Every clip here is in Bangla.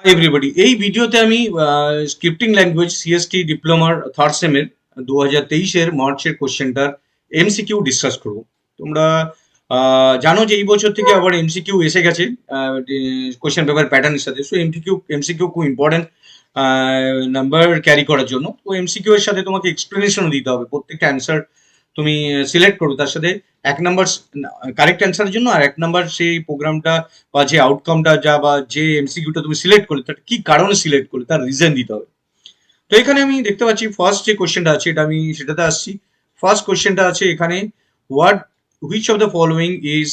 এভরিবডি, এই ভিডিওতে আমি স্ক্রিপ্টিং ল্যাঙ্গুয়েজ সিএসটি ডিপ্লোমার থার্ড সেমের 2023-এর মার্চের কোশ্চেনটার এমসিকিউ ডিসকাস করব। তোমরা জানো যে এই বছর থেকে আবার এমসিকিউ এসে গেছে কোশ্চেন পেপার প্যাটার্নের সাথে। সো এমসিকিউ খুব ইম্পর্টেন্ট নাম্বার ক্যারি করার জন্য। তো এমসিকিউ এর সাথে তোমাকে এক্সপ্লেনেশনও দিতে হবে। প্রত্যেকটা অ্যান্সার তুমি সিলেক্ট করো, তার সাথে এক নাম্বার কারেক্ট অ্যান্সারের জন্য আর এক নাম্বার সেই প্রোগ্রামটা বা যে আউটকামটা যা বা যে এমসিকিউটা তুমি সিলেক্ট করলে তার কি কারণে সিলেক্ট করলে তার রিজন দিতে হবে। তো এখানে আমি দেখতে পাচ্ছি ফার্স্ট যে কোশ্চেনটা আছে, এটা আমি সেটাতে আসছি। ফার্স্ট কোশ্চেনটা আছে এখানে, what which of the following is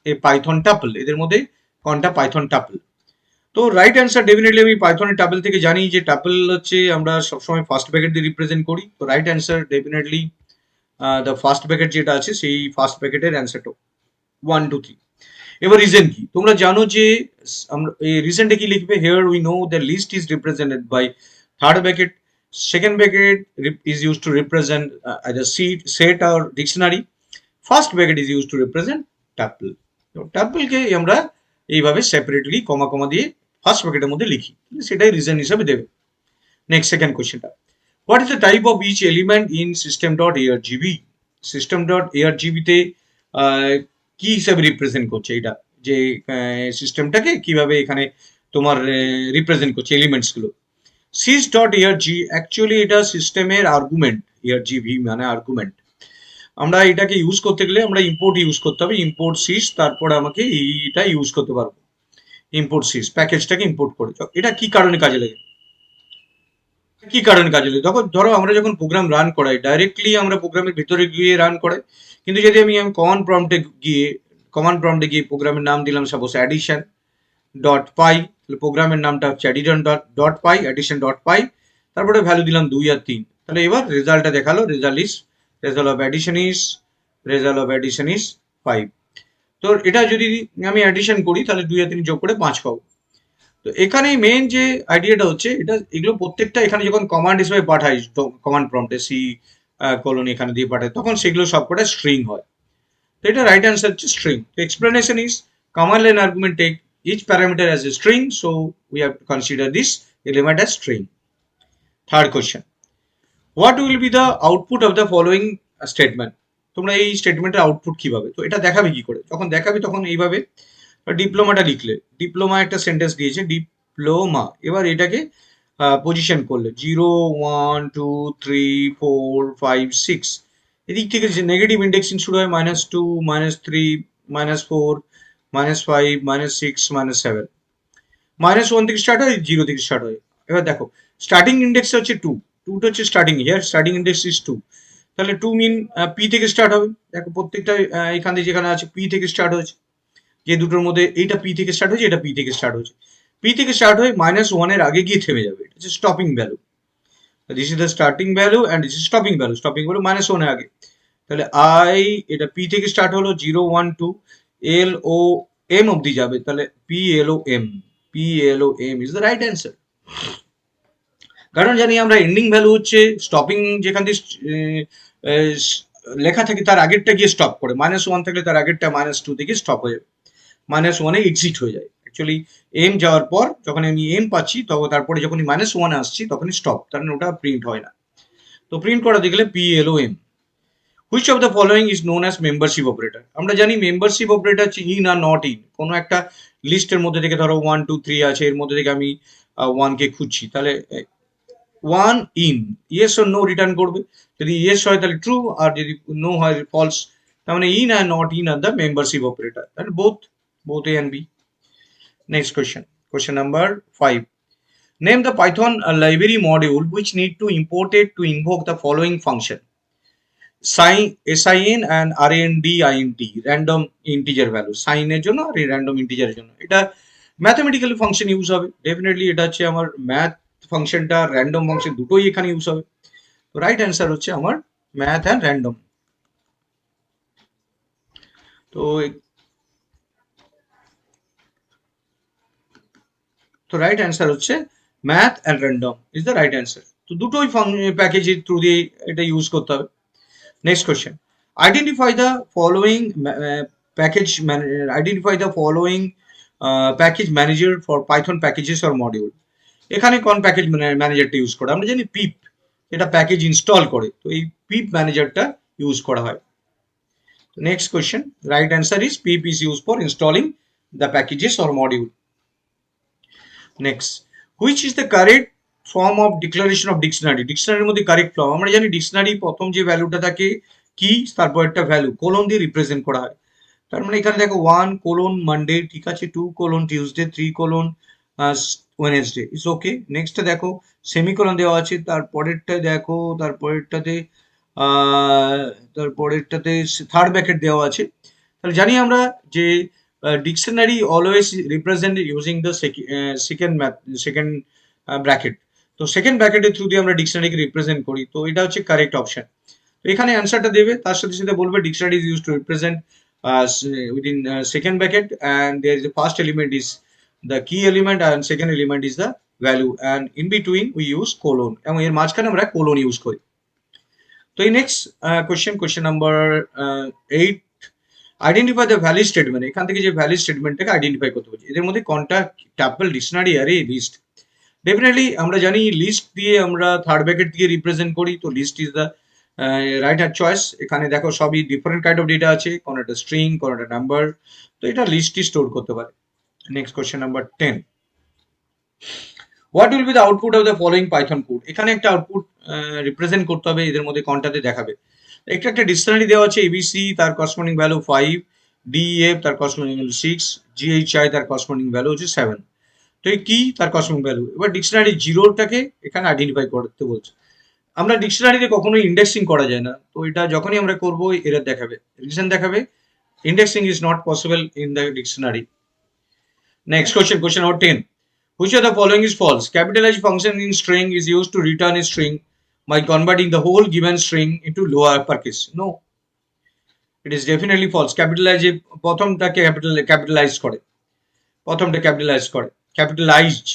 a Python tuple. এদের মধ্যে কোনটা পাইথন টাপল? তো রাইট অ্যান্সার ডেফিনেটলি আমি পাইথনের টাপল থেকে জানি যে টাপল হচ্ছে আমরা সবসময় ফার্স্ট ব্র্যাকেট দিয়ে রিপ্রেজেন্ট করি। তো right answer definitely the first bracket যেটা আছে সেই ফার্স্ট ব্র্যাকেটের অ্যান্সারটা 1 2 3। এবার রিজন কি তোমরা জানো যে আমরা এই রিজনটা কি লিখবে? Here we know the list is represented by third bracket, second bracket is used to represent either set or dictionary, first bracket is used to represent tuple। তো টাপলকে আমরা এইভাবে সেপারেটলি কমা কমা দিয়ে ফার্স্ট ব্র্যাকেটের মধ্যে লিখি, সেটাই রিজন হিসেবে দেবে। নেক্সট সেকেন্ড কোশ্চেনটা, what is the type of each element in system.argb? system.argb তে কি হিসাবে রিপ্রেজেন্ট করছে এটা, যে সিস্টেমটাকে কিভাবে এখানে তোমার রিপ্রেজেন্ট করছে এলিমেন্টস গুলো। sys.arg অ্যাকচুয়ালি এটা সিস্টেমের আর্গুমেন্ট, argv মানে আর্গুমেন্ট। আমরা এটাকে ইউজ করতে গেলে আমরা ইম্পোর্ট ইউজ করতে হবে, ইম্পোর্ট sys, তারপর আমাকে এইটা ইউজ করতে পারবো, ইম্পোর্ট sys প্যাকেজটাকে ইম্পোর্ট করে। এটা কি কারণে কাজে লাগে? কি কারণে কাজে লাগে? ধরো আমরা যখন প্রোগ্রাম রান করাই, ডাইরেক্টলি আমরা প্রোগ্রামের ভিতরে গিয়ে রান করাই, কিন্তু যদি আমি কমান্ড প্রম্পটে গিয়ে প্রোগ্রামের নাম দিলাম সাপোজ অ্যাডিশন ডট পাই, তাহলে প্রোগ্রামের নামটা হচ্ছে অ্যাডিশন ডট পাই, অ্যাডিশন ডট পাই, তারপরে ভ্যালু দিলাম 2 আর 3। তাহলে এবার রেজাল্টটা দেখালো, রেজাল্ট অফ অ্যাডিশন ইজ 5। তো এটা যদি আমি অ্যাডিশন করি তাহলে 2 আর 3 যোগ করে 5 পাবো। তো এখানে মেন যে আইডিয়াটা হচ্ছে এটা, এগুলো প্রত্যেকটা এখানে যখন কমান্ড হিসেবে পাঠাই, কমান্ড প্রম্পটে সি কোলন এখানে দিয়ে পাঠাই, তখন সেগুলো সবকটা স্ট্রিং হয়। তো এটা রাইট অ্যান্সার হচ্ছে স্ট্রিং। তো explanation is command line argument take each parameter as a string, so we have to consider this element as string. Third question, what will be the output of the following statement? তোমরা এই স্টেটমেন্টের আউটপুট কিভাবে, তো এটা দেখাবে কি করে? যখন দেখাবে তখন এইভাবে ডিপ্লোমাটা লিখলে, ডিপ্লোমা একটা সেন্টেন্স দিয়েছে ডিপ্লোমা, এবার এটাকে পজিশন করলে 0 1 2 3 4 5 6, এদিক থেকে যে নেগেটিভ ইন্ডেক্সিং শুরু হয় -2 -3 -4 -5 -6 -7, -1 থেকে স্টার্ট হয়, 0 থেকে স্টার্ট হয়। এবার দেখো স্টার্টিং ইন্ডেক্স হচ্ছে 2, 2টা হচ্ছে starting, here starting index is 2, তাহলে 2 মিন পি থেকে স্টার্ট হবে। দেখো প্রত্যেকটা এখান থেকে যেখানে আছে পি থেকে স্টার্ট হয়েছে, যে দুটোর মধ্যে এইটা পি থেকে স্টার্ট হয়েছে, এটা পি থেকে স্টার্ট হয়েছে। পি থেকে স্টার্ট হয়ে -1 এর আগে গিয়ে থেমে যাবে, এটা হচ্ছে stopping value. This is the starting value and this is stopping value. Stopping value -1 এর আগে, তাহলে আই এটা পি থেকে স্টার্ট হলো 0 1 2 এল ও এম অবধি যাবে, তাহলে P L O M, P L O M is the right answer. কারণ জানি আমরা এন্ডিং ভ্যালু হচ্ছে স্টপিং, যেখান থেকে লেখা থাকে তার আগেরটা গিয়ে স্টপ করে, -1 থাকলে তার আগেরটা -2 থেকে স্টপ হয়ে যাবে, -1 এক্সিট হয়ে যায়। অ্যাকচুয়ালি এম যাওয়ার পর যখন আমি এম পাচ্ছি তখন তারপরে যখনই -1 আসছি তখনই স্টপ, তার মানে ওটা প্রিন্ট হয় না। তো প্রিন্ট করাতে গেলে P L O M. Which of the following is known as membership operator? আমরা জানি মেম্বারশিপ অপারেটর হচ্ছে ইন আর নট ইন। কোনো একটা লিস্টের মধ্যে থেকে ধরো 1 2 3 আছে, এর মধ্যে থেকে আমি 1 কে খুঁজছি, তাহলে 1 in yes or no return করবে। যদি ইয়েস হয় তাহলে ট্রু, আর যদি নো হয় ফলস। তার মানে ইন আর not in are the membership operator, তাহলে both A and B. Next question number 5. Name the Python library module which need to import it to invoke the following function: sin and randint, random integer value, sin এর জন্য আর random integer এর জন্য। এটা ম্যাথমেটিক্যাল ফাংশন ইউজ হবে, ডেফিনেটলি এটা হচ্ছে আমার ম্যাথ ফাংশনটা, র্যান্ডম ফাংশন দুটোই এখানে ইউজ হবে। তো রাইট অ্যান্সার হচ্ছে আমার ম্যাথ অ্যান্ড র্যান্ডম। তো রাইট অ্যান্সার হচ্ছে math and random is the right answer. তো দুটোই প্যাকেজের থ্রু দিয়ে এটা ইউজ করতে হবে। Next question, identify the following package manager for Python packages or module. এখানে কোন প্যাকেজ ম্যানেজারটা ইউজ করে? আমরা জানি পিপ, এটা প্যাকেজ ইনস্টল করে, তো এই পিপ ম্যানেজারটা ইউজ করা হয়। Next question, right answer is pip is use for installing the packages or module. Next, which is the correct form of declaration of dictionary? ডিকশনারির মধ্যে কারেক্ট ফর্ম, আমরা জানি ডিকশনারি প্রথম যে ভ্যালুটা থাকে কি, তারপর একটা ভ্যালু কোলন দিয়ে রিপ্রেজেন্ট করা হয়। তার মানে এখানে দেখো 1 কোলন মানডে, ঠিক আছে, 2 colon Tuesday, 3 colon Wednesday, it's okay. নেক্সটটা দেখো সেমিকোলন দেওয়া আছে, তারপরেরটা দেখো, তারপরেরটাতে আহ, তারপরেরটাতে থার্ড ব্র্যাকেট দেওয়া আছে। তাহলে জানি আমরা যে dictionary always represent using the second bracket. তো সেকেন্ড ব্র্যাকেটের থ্রু দিয়ে আমরা ডিকশনারিকে রিপ্রেজেন্ট করি, তো এটা হচ্ছে কারেক্ট অপশন। তো এখানে অ্যান্সারটা দেবে, তার সাথে সাথে বলবে dictionary is use to represent within second bracket, and there is the first element is the key element and second element is the value, and in between we use colon, এবং এর মাঝখানে আমরা colon ইউজ করি। তো এই next question number 8, identify the valid statement. এখান থেকে যে ভ্যালিড স্টেটমেন্টটাকে আইডেন্টিফাই করতে বলছি, এদের মধ্যে কোনটা টাপল, ডিকশনারি, আরে লিস্ট? ডেফিনেটলি আমরা জানি লিস্ট দিয়ে আমরা থার্ড ব্র্যাকেট দিয়ে রিপ্রেজেন্ট করি, তো list is the right hand choice. এখানে দেখো সবই ডিফারেন্ট কাইন্ড অফ ডেটা আছে, কোনো একটা স্ট্রিং, কোনো একটা নাম্বার, তো এটা লিস্টই স্টোর করতে পারে। Next question number 10, what will be the output of the following Python code? এখানে একটা আউটপুট রিপ্রেজেন্ট করতে হবে, এদের মধ্যে কোনটাতে দেখাবে। একটা ডিকশনারি দেওয়া আছে, এবিসি তার করসপন্ডিং ভ্যালু 5, ডিএফ তার করসপন্ডিং ভ্যালু 6, জিএইচআই তার করসপন্ডিং ভ্যালু হচ্ছে 7। তো এই কি তার করসপন্ডিং ভ্যালু, এবার ডিকশনারি জিরোটাকে এখানে আইডেন্টিফাই করতে বলছে। আমরা ডিকশনারিতে কখনোই ইন্ডেক্সিং করা যায় না, তো এটা যখনই আমরা করবো এরর দেখাবে, রিজন দেখাবে, indexing is not possible in the dictionary. Next question number 10, which of the following is false? Capitalized function in string is used to return a string by converting the whole given string into lower uppercase. No, it is definitely false. Capitalize প্রথমটাকে ক্যাপিটালাইজ করে, প্রথমটা ক্যাপিটালাইজ করে, ক্যাপিটালাইজড।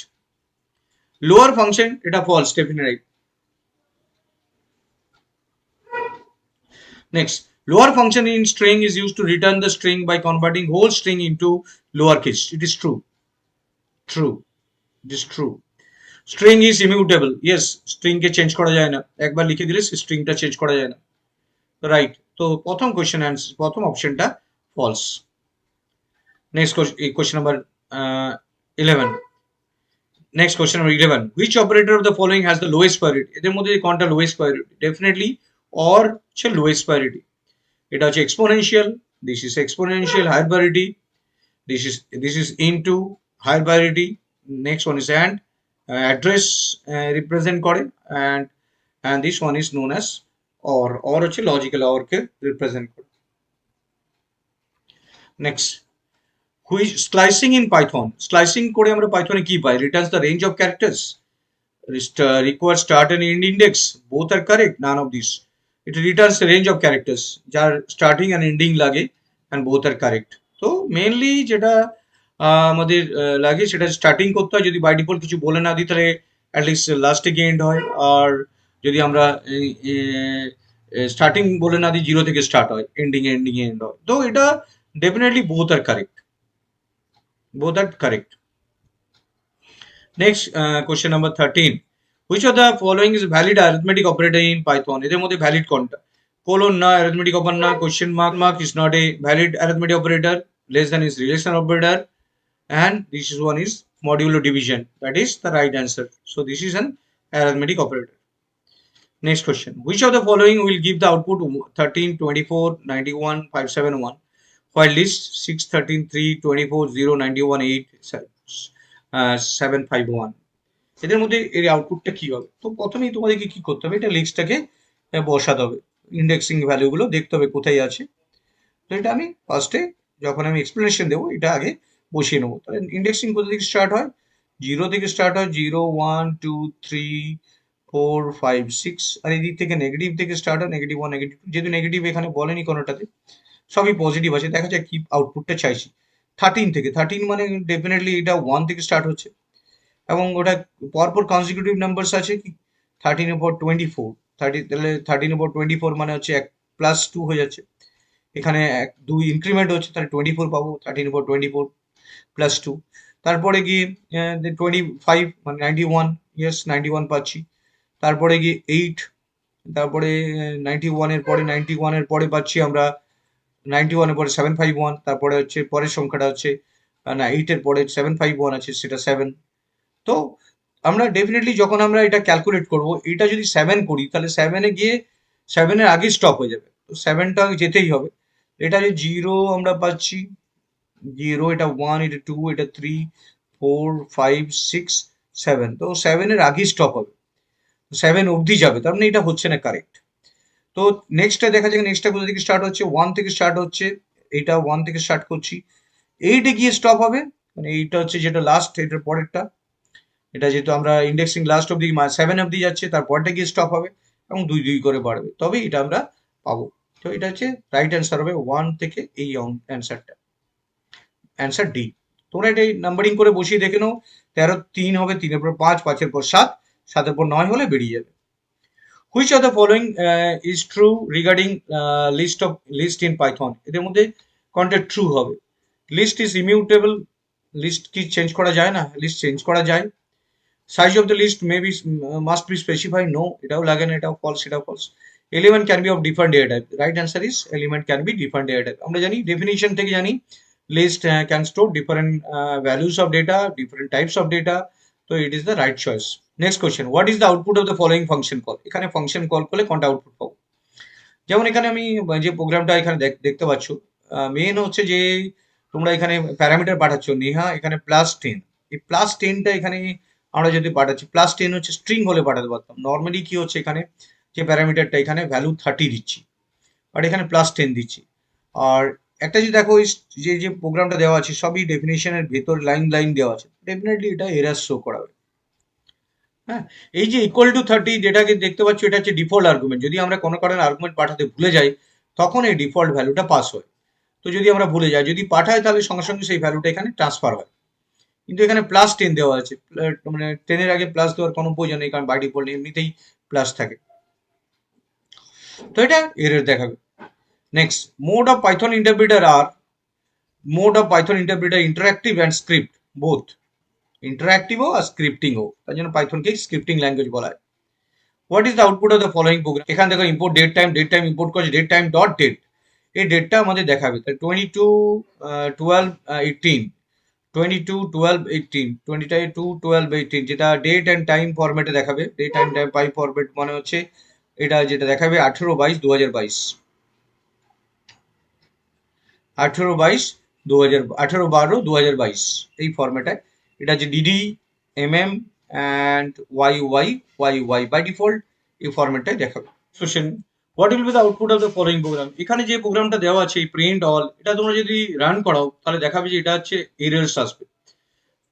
লোয়ার ফাংশন এটা false, definitely. Next, lower function in string is used to return the string by converting whole string into lowercase. It is true. True. It is true. String is immutable. Yes, string K change করা যায় না, একবার লিখে দিলে স্ট্রিংটা চেঞ্জ করা যায় না, রাইট। তো প্রথম কোশ্চেন অ্যান্সার, প্রথম অপশনটা false. Next question number 11, next question number 11, which operator of the following has the lowest priority? এদের মধ্যে কোনটা লোয়েস্ট প্রায়োরিটি? ডেফিনেটলি অর হচ্ছে লোয়েস্ট প্রায়োরিটি। এটা হচ্ছে exponential, this is exponential higher priority, this is into higher priority. Next one is and address represent করে, and this one is known as or হচ্ছে লজিক্যাল or কে represent করে। Next, which slicing in Python, slicing করে আমরা পাইথনে কি পাই? Returns the range of characters, requires start and end index, both are correct, none of these. It returns the range of characters যার স্টার্টিং and ending লাগে, and both are correct. তো মেইনলি যেটা আমাদের লাগে সেটা স্টার্টিং করতে হয়, যদি বাই ডিফল্ট কিছু বলে না দিই তাহলে অ্যাটলিস্ট লাস্টে গিয়ে এন্ড হয়, আর যদি আমরা স্টার্টিং বলে না দিই জিরো থেকে স্টার্ট হয়, এন্ডিং এ এন্ড হয়। তো এটা definitely both are correct, both are correct. Next question number 13, which of the following is valid arithmetic operator in Python? এদের মধ্যে ভ্যালিড কোনটা? কোলন না, arithmetic operator না, question mark is not a valid arithmetic operator, less than is relation operator, and this is one is modulo division, that is the right answer. So this is an arithmetic operator. Next question, which of the following will give the output 13, 24, 91, 571, while list 6, 13, 3, 24, 0, 91, 8, 751? এদের মধ্যে এর আউটপুটটা কি হবে? তো প্রথমেই তোমাদেরকে কি করতে হবে, এটা লিস্টটাকে বসাতে হবে, ইন্ডেক্সিং ভ্যালুগুলো দেখতে হবে কোথায় আছে। তো এটা আমি ফার্স্টে যখন আমি এক্সপ্লেনেশন দেবো এটা আগে বসিয়ে নেবো। তাহলে ইন্ডেক্সিং কোথা থেকে স্টার্ট হয়? জিরো থেকে স্টার্ট হয়, 0, 1, 2, 3, 4, 5, 6, আর এদিক থেকে নেগেটিভ থেকে স্টার্ট হয়, -1, -2, যেহেতু নেগেটিভ এখানে বলেনি কোনোটাতে, সবই পজিটিভ আছে। দেখা যায় কি আউটপুটটা চাইছি 13 থেকে, 13 মানে ডেফিনেটলি এটা 1 থেকে স্টার্ট হচ্ছে, এবং ওটা পরপর কনজিকিউটিভ নাম্বারস আছে কি 13 উপর 24, 30, তাহলে 13 উপর 24 মানে হচ্ছে 1 +2 হয়ে যাচ্ছে, এখানে 2 ইনক্রিমেন্ট হচ্ছে, তাহলে 24 পাবো 13 উপর 24। +2, তারপরে গিয়ে 25 মানে 91, ইয়েস 91 পাচ্ছি। তারপরে গিয়ে 8, তারপরে 91 এর পরে 91 এর পরে পাচ্ছি আমরা 91 এর পরে 751, তারপরে হচ্ছে পরের সংখ্যাটা হচ্ছে না 8 এর পরে 751 আছে, সেটা 7। তো আমরা ডেফিনেটলি যখন আমরা এটা ক্যালকুলেট করব, এটা যদি 7 করি তাহলে 7 এ গিয়ে 7 এর আগে স্টপ হয়ে যাবে, তো 7টা যেতেই হবে। এটা যে 0 আমরা পাচ্ছি, 0, এটা 1, এটা 2, এটা 3, 4, 5, 6, 7, তো 7 এর আগেই স্টপ হবে, 7 অবধি যাবে, তার মানে এটা হচ্ছে না কারেক্ট। তো নেক্সটটা দেখা যাক, নেক্সটটা কোথা থেকে স্টার্ট হচ্ছে, 1 থেকে স্টার্ট হচ্ছে, এটা 1 থেকে স্টার্ট করছি, 8 এ গিয়ে স্টপ হবে, মানে এইটা হচ্ছে যেটা লাস্ট, এটার পরেরটা, এটা যেহেতু আমরা ইন্ডেক্সিং লাস্ট অব্দি 7 অব্দি যাচ্ছে, তারপরটা গিয়ে স্টপ হবে এবং 2 2 করে বাড়বে, তবে এটা আমরা পাবো। তো এটা হচ্ছে রাইট অ্যান্সার হবে 1 থেকে এই অ্যান্সারটা, অ্যান্সার ডি। তোমরা এটাই নাম্বারিং করে বসিয়ে দেখে নাও, 13 3 হবে, 3 এর পর 5, 5 এর পর 7, 7 এর পর 9 হলে বেরিয়ে যাবে। Which of the following is true regarding list in Python, এদের মধ্যে কোনটা ট্রু হবে? লিস্ট ইজ ইমিউটেবল, লিস্ট কি চেঞ্জ করা যায় না? লিস্ট চেঞ্জ করা যায়। Size of the list may be must be specify, no, এটাও লাগে না, এটাও ফলস, এটাও false. Element can be of different data type, right answer is element can be different data type. আমরা জানি ডেফিনিশন থেকে জানি list can store different values of data, different types of data, তো it is the right choice. Next question, what is the output of the following function call, এখানে ফাংশন কল করলে কোনটা আউটপুট পাবো? যেমন এখানে আমি যে প্রোগ্রামটা এখানে দেখতে পাচ্ছ, মেন হচ্ছে যে তোমরা এখানে প্যারামিটার পাঠাচ্ছ নেহা, এখানে +10, এই +10টা এখানে আমরা যদি পাঠাচ্ছি, +10 হচ্ছে স্ট্রিং হলে পাঠাতে পারতাম, নর্মালি কি হচ্ছে এখানে যে প্যারামিটারটা এখানে ভ্যালু 30 দিচ্ছি, আর এখানে +10 দিচ্ছি। আর একটা যে দেখো যে যে প্রোগ্রামটা দেওয়া আছে সবই ডেফিনেশনের ভেতর লাইন লাইন দেওয়া আছে, ডেফিনেটলি এটা এরার শো করাবে। হ্যাঁ, এই যে =30 যেটাকে দেখতে পাচ্ছ, এটা হচ্ছে ডিফল্ট আর্গুমেন্ট, যদি আমরা কোনো কারণে আর্গুমেন্ট পাঠাতে ভুলে যাই তখন এই ডিফল্ট ভ্যালুটা পাস হয়। তো যদি আমরা ভুলে যাই, যদি পাঠাই তাহলে সঙ্গে সঙ্গে সেই ভ্যালুটা এখানে ট্রান্সফার হয়। কিন্তু এখানে +10 দেওয়া আছে, মানে 10 এর আগে প্লাস দেওয়ার কোনো প্রয়োজন নেই, কারণ বাই ডিফল্ট এমনিতেই প্লাস থাকে, তো এটা এরর দেখাবে। Next, mode of Python interpreter আর mode of Python interpreter interactive and script both, ইন্টারঅ্যাক্টিভও আর স্ক্রিপ্টিংও, তার জন্য পাইথনকে স্ক্রিপ্টিং ল্যাঙ্গুয়েজ বলা হয়। What is the output of the following program, এখানে দেখো ইম্পোর্ট ডেট টাইম ইম্পোর্ট করছে, ডেট টাইম ডট ডেট, এই ডেটটা আমাদের দেখাবে, তাহলে 22 12 18, 22 12 18, 22 12 18, যেটা ডেট অ্যান্ড টাইম ফরম্যাটে দেখাবে, ডেট অ্যান্ড টাইম ফরম্যাট মানে হচ্ছে এটা যেটা দেখাবে 18/22/2022, 18/12/2022, এই ফরম্যাটে, এটা হচ্ছে DD MM and Y by default এই ফরম্যাটটাই দেখাবে। Question, what will be the output of the following program, এখানে যে প্রোগ্রামটা দেওয়া আছে এই প্রিন্ট অল, এটা তোমরা যদি রান করাও তাহলে দেখাবে যে এটা হচ্ছে এরর্স আসবে।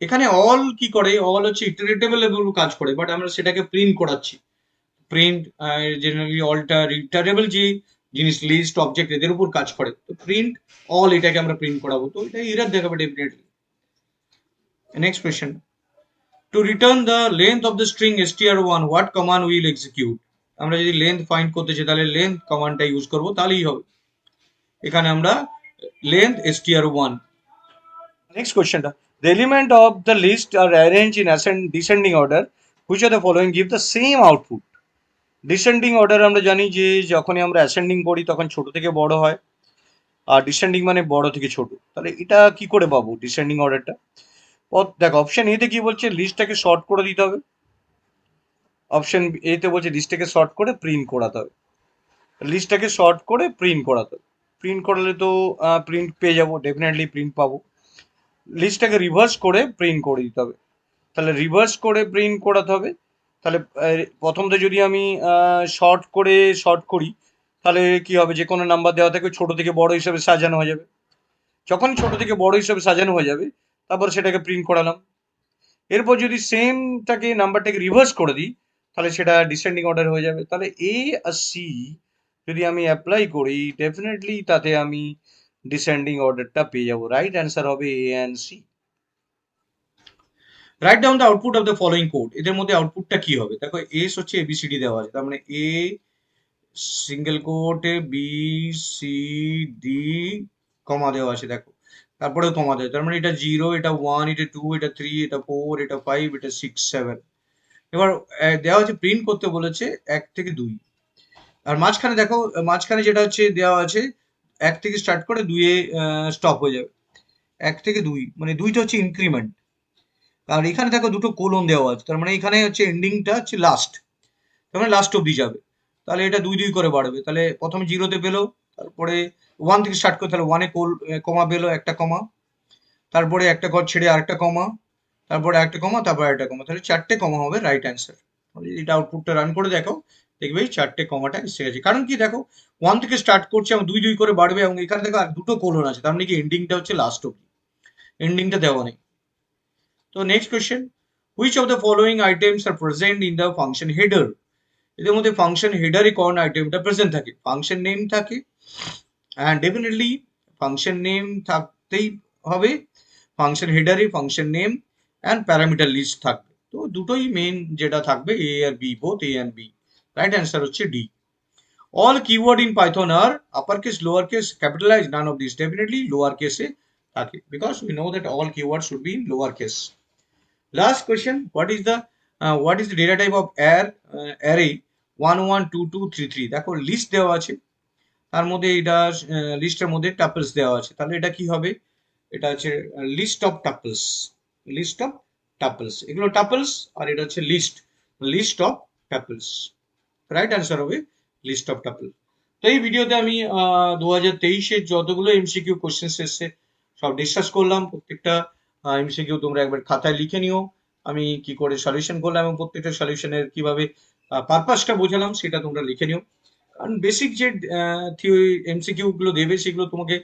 এখানে অল কি করে, অল হচ্ছে ইটারেটেবল এবং কাজ করে, বাট আমরা সেটাকে প্রিন্ট করাচ্ছি। প্রিন্ট জেনারেলি অলটা রিটারেবল যে জিনিস, লিস্ট, অবজেক্ট, এদের উপর কাজ করে, তো প্রিন্ট অল এটাকে আমরা প্রিন্ট করাবো, তো এটা এরর দেখাবে definitely. Next question, to return the length of the string str1 what command will execute, আমরা যদি লেন্থ ফাইন্ড করতে চাই তাহলে লেন্থ কমান্ডটা ইউজ করবো, তাহলেই হবে। এখানে আমরা লেন্থ str1। নেক্সট কোয়েশ্চেনটা, the element of the list are arranged in descending order, which of the following give the same output? Descending order আমরা জানি যে যখনই আমরা অ্যাসেন্ডিং করি তখন ছোট থেকে বড় হয়, আর ডিসেন্ডিং মানে বড় থেকে ছোট, তাহলে এটা কি করে পাবো ডিসেন্ডিং অর্ডারটা? দেখো অপশন এতে কি বলছে, লিস্টটাকে শর্ট করে দিতে হবে, অপশন এতে বলছে লিস্টটাকে শর্ট করে প্রিন্ট করাতে হবে, লিস্টটাকে শর্ট করে প্রিন্ট করাতে হবে, প্রিন্ট করালে তো প্রিন্ট পেয়ে যাবো, ডেফিনেটলি প্রিন্ট পাবো। লিস্টটাকে রিভার্স করে প্রিন্ট করে দিতে হবে, তাহলে রিভার্স করে প্রিন্ট করাতে হবে, তাহলে প্রথমত যদি আমি শর্ট করি তাহলে কি হবে, যে কোনো নাম্বার দেওয়া থাকে ছোট থেকে বড় হিসাবে সাজানো হয়ে যাবে, যখনই ছোট থেকে বড় হিসাবে সাজানো হয়ে যাবে তারপর সেটাকে প্রিন্ট করালাম। এরপর যদি সেমটাকে নাম্বারটাকে রিভার্স করে দিই তাহলে সেটা ডিসেন্ডিং অর্ডার হয়ে যাবে, তাহলে এ আর সি যদি আমি অ্যাপ্লাই করি ডেফিনেটলি তাতে আমি ডিসেন্ডিং অর্ডারটা পেয়ে যাবো, রাইট অ্যান্সার হবে A and C. Write down the output of the following code, এদের মধ্যে আউটপুটটা কি হবে? দেখো এস হচ্ছে এবিসিডি দেওয়া আছে, তার মানে এ সিঙ্গেল কোটে বি সি ডি কমা দেওয়া আছে, দেখো তারপরেও কমা দেয়, তার মানে এটা 0, এটা 1, এটা 2, এটা 3, এটা 4, এটা 5, এটা 6, 7। এবার দেওয়া হচ্ছে প্রিন্ট করতে বলেছে 1 থেকে 2। আর মাঝখানে দেখো, মাঝখানে যেটা হচ্ছে দেওয়া আছে 1 থেকে স্টার্ট করে 2 এ স্টপ হয়ে যাবে। 1 থেকে 2 মানে 2টা হচ্ছে ইনক্রিমেন্ট। আর এখানে দেখো দুটো কোলন দেওয়া আছে, তার মানে এখানে হচ্ছে এন্ডিংটা হচ্ছে লাস্ট, তার মানে লাস্ট অব্দি যাবে। তাহলে এটা 2 2 করে বাড়বে, তাহলে প্রথমে 0-তে পেলো, তারপরে 1 থেকে স্টার্ট করে, তাহলে 1 এ কমা পেলো, একটা কমা, তারপরে একটা ঘর ছেড়ে আরেকটা কমা, তারপরে একটা কমা, তারপরে একটা কমা, তাহলে 4টে কমা হবে রাইট অ্যান্সার। এটা আউটপুটটা রান করে দেখো, দেখবে এই 4টে কমাটা এসে গেছে। কারণ কি দেখো 1 থেকে স্টার্ট করছে এবং 2 2 করে বাড়বে, এবং এখানে দেখো আর দুটো কোলন আছে, তার মানে কি এন্ডিংটা হচ্ছে লাস্ট অব্দি, এন্ডিংটা দেওয়া নেই। তো next question, which of the following items are present in the function header? এদের মধ্যে ফাংশন হেডারে কোন আইটেমটা প্রেজেন্ট থাকে? ফাংশন নেম থাকে, অ্যান্ড ডেফিনেটলি ফাংশন নেম থাকতেই হবে, ফাংশন হেডারে function name and parameter list থাকবে। তো দুটোই মেন যেটা থাকবে, এ আর B, both A and B. Right answer হচ্ছে D. All keyword in Python are upper case, lower case, capitalize, none of this, definitely lower কেসে থাকে, because we know that all keyword should be in lower case. Last question, what is the data type of array 1 1 2 2 3 3? দেখো লিস্ট দেওয়া আছে, তার মধ্যে এটা লিস্টের মধ্যে টাপলস দেওয়া আছে, তাহলে এটা কি হবে? এটা হচ্ছে list of tuples, list of tuples, এগুলো টাপলস, আর এটা হচ্ছে list, list of tuples. Right answer হবে লিস্ট অফ টাপল। তো এই ভিডিওতে আমি 2023-এর যতগুলো এমসিকিউ কোশ্চেন এসছে সব ডিসকাস করলাম। প্রত্যেকটা এমসিকিউ তোমরা একবার খাতায় লিখে নিও, আমি কি করে সলিউশন করলাম এবং প্রত্যেকটা সলিউশনের কিভাবে পারপাসটা বোঝালাম সেটা তোমরা লিখে নিও। কারণ বেসিক যে থিওরি এমসিকিউ গুলো দেবে সেগুলো তোমাকে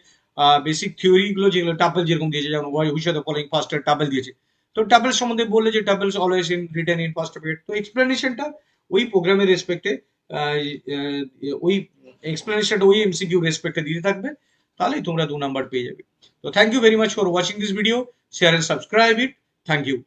বেসিক থিওরি গুলো যেগুলো টাপল যেরকম দিয়েছে, যেমন which of the following first tuple দিয়েছে, তো টাপল সম্বন্ধে বললে যে tuples always in written in first paid, তো এক্সপ্লেনেশনটা ওই প্রোগ্রামের রেসপেক্টে, ওই এক্সপ্লেনেশনটা ওই এমসিকিউ রেসপেক্টে দিতে থাকবে, তাহলেই তোমরা 2 নাম্বার পেয়ে যাবে। তো thank you very much for watching this video, share and subscribe it, thank you.